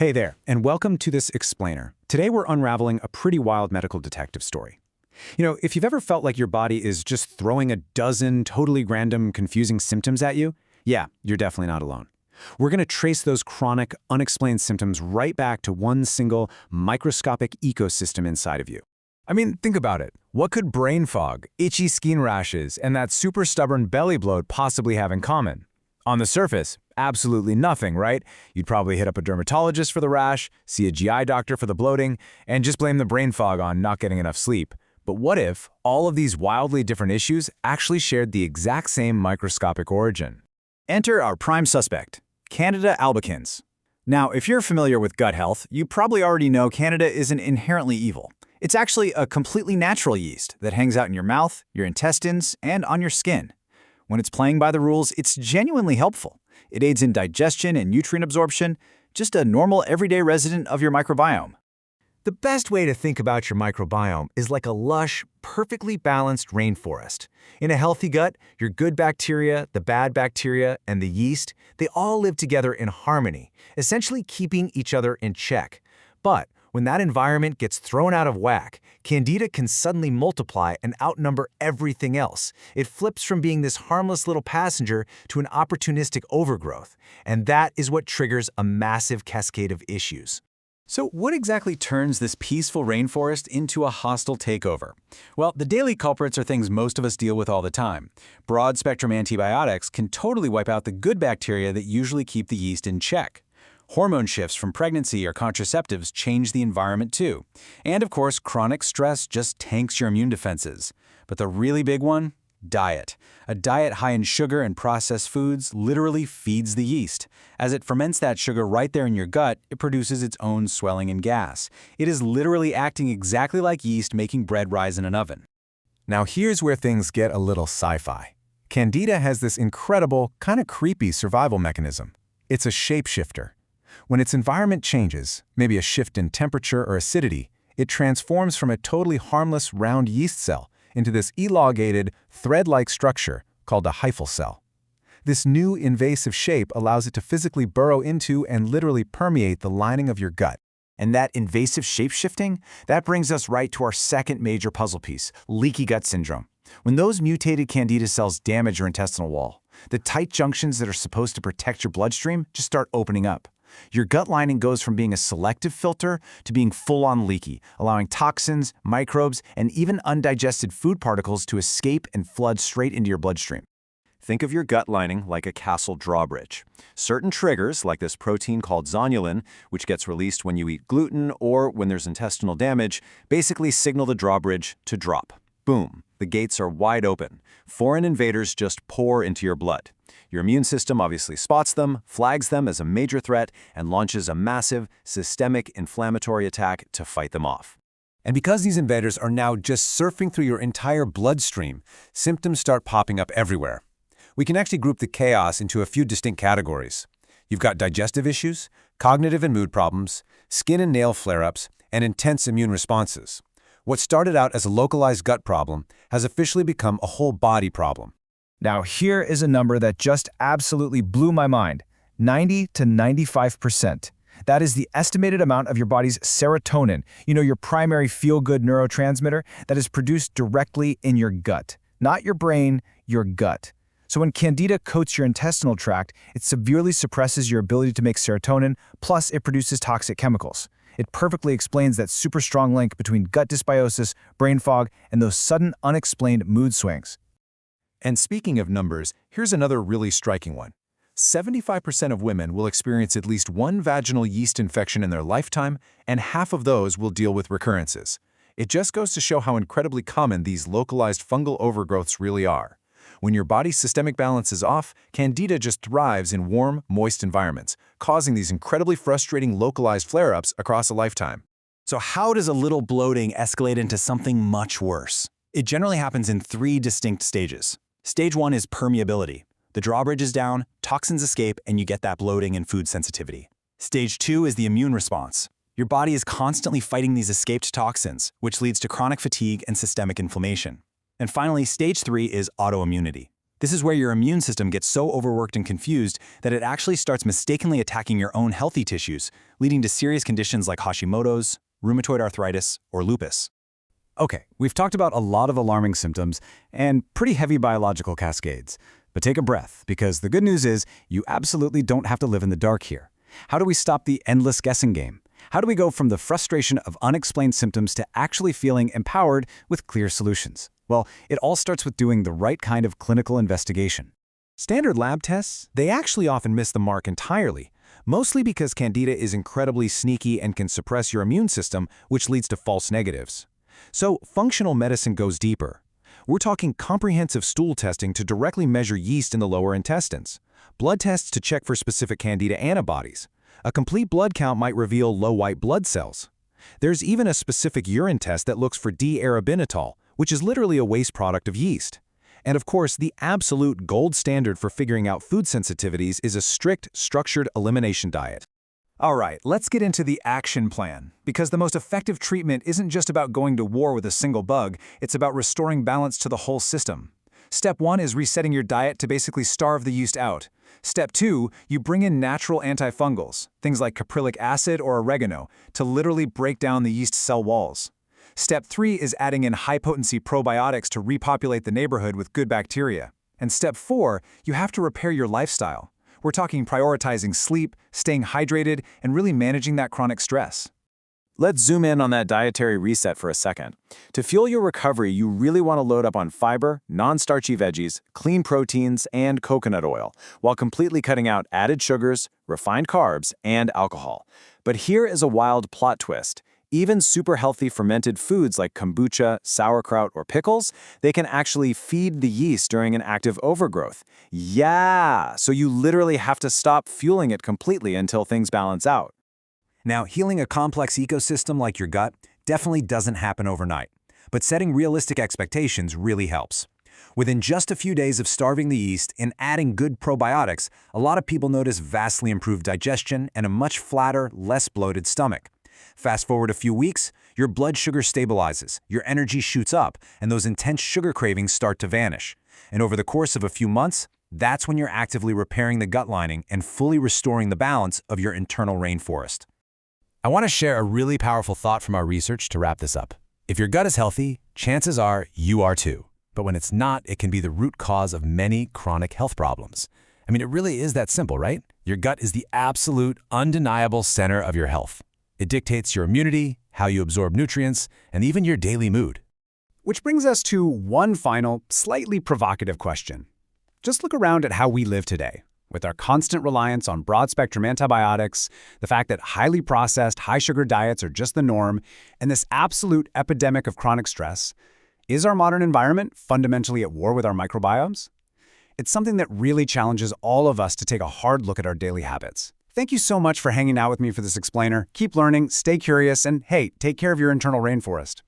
Hey there, and welcome to this explainer. Today we're unraveling a pretty wild medical detective story. If you've ever felt like your body is just throwing a dozen totally random, confusing symptoms at you, yeah, you're definitely not alone. We're going to trace those chronic, unexplained symptoms right back to one single microscopic ecosystem inside of you. I mean, think about it. What could brain fog, itchy skin rashes, and that super stubborn belly bloat possibly have in common? On the surface, absolutely nothing, right? You'd probably hit up a dermatologist for the rash, see a GI doctor for the bloating, and just blame the brain fog on not getting enough sleep. But what if all of these wildly different issues actually shared the exact same microscopic origin? Enter our prime suspect, Candida albicans. Now, if you're familiar with gut health, you probably already know Candida isn't inherently evil. It's actually a completely natural yeast that hangs out in your mouth, your intestines, and on your skin. When it's playing by the rules, it's genuinely helpful. It aids in digestion and nutrient absorption, just a normal everyday resident of your microbiome. The best way to think about your microbiome is like a lush, perfectly balanced rainforest. In a healthy gut, your good bacteria, the bad bacteria, and the yeast, they all live together in harmony, essentially keeping each other in check. But when that environment gets thrown out of whack, Candida can suddenly multiply and outnumber everything else. It flips from being this harmless little passenger to an opportunistic overgrowth, and that is what triggers a massive cascade of issues. So what exactly turns this peaceful rainforest into a hostile takeover? Well, the daily culprits are things most of us deal with all the time. Broad-spectrum antibiotics can totally wipe out the good bacteria that usually keep the yeast in check. Hormone shifts from pregnancy or contraceptives change the environment too. And of course, chronic stress just tanks your immune defenses. But the really big one? Diet. A diet high in sugar and processed foods literally feeds the yeast. As it ferments that sugar right there in your gut, it produces its own swelling and gas. It is literally acting exactly like yeast making bread rise in an oven. Now here's where things get a little sci-fi. Candida has this incredible, kind of creepy survival mechanism. It's a shapeshifter. When its environment changes, maybe a shift in temperature or acidity, it transforms from a totally harmless round yeast cell into this elongated, thread-like structure called a hyphal cell. This new invasive shape allows it to physically burrow into and literally permeate the lining of your gut. And that invasive shape-shifting, that brings us right to our second major puzzle piece, leaky gut syndrome. When those mutated Candida cells damage your intestinal wall, the tight junctions that are supposed to protect your bloodstream just start opening up. Your gut lining goes from being a selective filter to being full-on leaky, allowing toxins, microbes, and even undigested food particles to escape and flood straight into your bloodstream. Think of your gut lining like a castle drawbridge. Certain triggers, like this protein called zonulin, which gets released when you eat gluten or when there's intestinal damage, basically signal the drawbridge to drop. Boom, the gates are wide open. Foreign invaders just pour into your blood. Your immune system obviously spots them, flags them as a major threat, and launches a massive, systemic inflammatory attack to fight them off. And because these invaders are now just surfing through your entire bloodstream, symptoms start popping up everywhere. We can actually group the chaos into a few distinct categories. You've got digestive issues, cognitive and mood problems, skin and nail flare-ups, and intense immune responses. What started out as a localized gut problem has officially become a whole body problem. Now here is a number that just absolutely blew my mind, 90 to 95%. That is the estimated amount of your body's serotonin, your primary feel-good neurotransmitter that is produced directly in your gut. Not your brain, your gut. So when Candida coats your intestinal tract, it severely suppresses your ability to make serotonin, plus it produces toxic chemicals. It perfectly explains that super strong link between gut dysbiosis, brain fog, and those sudden unexplained mood swings. And speaking of numbers, here's another really striking one. 75% of women will experience at least one vaginal yeast infection in their lifetime, and half of those will deal with recurrences. It just goes to show how incredibly common these localized fungal overgrowths really are. When your body's systemic balance is off, Candida just thrives in warm, moist environments, causing these incredibly frustrating localized flare-ups across a lifetime. So how does a little bloating escalate into something much worse? It generally happens in 3 distinct stages. Stage 1 is permeability. The drawbridge is down, toxins escape, and you get that bloating and food sensitivity. Stage 2 is the immune response. Your body is constantly fighting these escaped toxins, which leads to chronic fatigue and systemic inflammation. And finally, stage 3 is autoimmunity. This is where your immune system gets so overworked and confused that it actually starts mistakenly attacking your own healthy tissues, leading to serious conditions like Hashimoto's, rheumatoid arthritis, or lupus. Okay, we've talked about a lot of alarming symptoms and pretty heavy biological cascades. But take a breath, because the good news is you absolutely don't have to live in the dark here. How do we stop the endless guessing game? How do we go from the frustration of unexplained symptoms to actually feeling empowered with clear solutions? Well, it all starts with doing the right kind of clinical investigation. Standard lab tests, they actually often miss the mark entirely, mostly because Candida is incredibly sneaky and can suppress your immune system, which leads to false negatives. So, functional medicine goes deeper. We're talking comprehensive stool testing to directly measure yeast in the lower intestines, blood tests to check for specific Candida antibodies. A complete blood count might reveal low white blood cells. There's even a specific urine test that looks for D-arabinitol, which is literally a waste product of yeast. And of course, the absolute gold standard for figuring out food sensitivities is a strict, structured elimination diet. All right, let's get into the action plan, because the most effective treatment isn't just about going to war with a single bug, it's about restoring balance to the whole system. Step 1 is resetting your diet to basically starve the yeast out. Step 2, you bring in natural antifungals, things like caprylic acid or oregano, to literally break down the yeast cell walls. Step 3 is adding in high-potency probiotics to repopulate the neighborhood with good bacteria. And Step 4, you have to repair your lifestyle. We're talking prioritizing sleep, staying hydrated, and really managing that chronic stress. Let's zoom in on that dietary reset for a second. To fuel your recovery, you really want to load up on fiber, non-starchy veggies, clean proteins, and coconut oil, while completely cutting out added sugars, refined carbs, and alcohol. But here is a wild plot twist. Even super healthy fermented foods like kombucha, sauerkraut, or pickles, they can actually feed the yeast during an active overgrowth. Yeah, so you literally have to stop fueling it completely until things balance out. Now, healing a complex ecosystem like your gut definitely doesn't happen overnight, but setting realistic expectations really helps. Within just a few days of starving the yeast and adding good probiotics, a lot of people notice vastly improved digestion and a much flatter, less bloated stomach. Fast forward a few weeks, your blood sugar stabilizes, your energy shoots up, and those intense sugar cravings start to vanish. And over the course of a few months, that's when you're actively repairing the gut lining and fully restoring the balance of your internal rainforest. I want to share a really powerful thought from our research to wrap this up. If your gut is healthy, chances are you are too. But when it's not, it can be the root cause of many chronic health problems. I mean, it really is that simple, right? Your gut is the absolute, undeniable center of your health. It dictates your immunity, how you absorb nutrients, and even your daily mood. Which brings us to one final, slightly provocative question. Just look around at how we live today. With our constant reliance on broad-spectrum antibiotics, the fact that highly processed, high-sugar diets are just the norm, and this absolute epidemic of chronic stress, is our modern environment fundamentally at war with our microbiomes? It's something that really challenges all of us to take a hard look at our daily habits. Thank you so much for hanging out with me for this explainer. Keep learning, stay curious, and hey, take care of your internal rainforest.